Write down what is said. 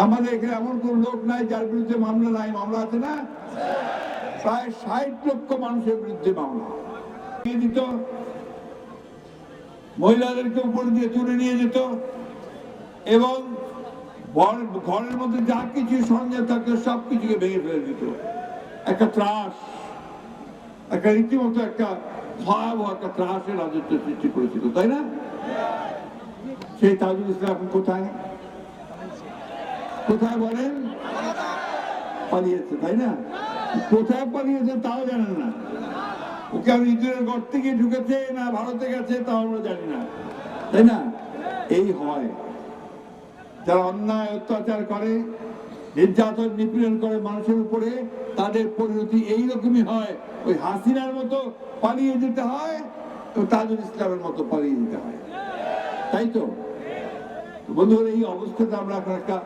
আমাদের এখানে এমন কোন লোক নাই যার বিরুদ্ধে মামলা নাই। মামলা আছে না? প্রায় ৬০ লক্ষ মানুষের বিরুদ্ধে মামলা দিত, মহিলাদেরকে উপরে দিয়ে তুলে নিয়ে যেত এবং ঘরের মধ্যে যা কিছু সরঞ্জাম থাকতো সবকিছুকে ভেঙে ফেলে দিত। একটা ত্রাস, একটা রীতিমতো একটা ভয়াবহ একটা ত্রাসের রাজত্ব সৃষ্টি করেছিল, তাই না? সেই তাজুল ইসলাম এখন কোথায় কোথায় বলেন? পালিয়েছে, তাই না? কোথায় পালিয়েছে তাও জানেন না। ওকে আমি ইঁদুরের গর্তে গিয়ে ঢুকেছে না ভারতে গেছে তাও আমরা জানি না, তাই না? এই হয়, যারা অন্যায় অত্যাচার করে, নির্যাতন নিপীড়ন করে মানুষের উপরে, তাদের পরিণতি এইরকমই হয়। ওই হাসিনার মতো পালিয়ে যেতে হয়, তাজুল ইসলামের মতো পালিয়ে যেতে হয়, তাই তো? বন্ধুরা, এই অবস্থাতে আমরা এখন একটা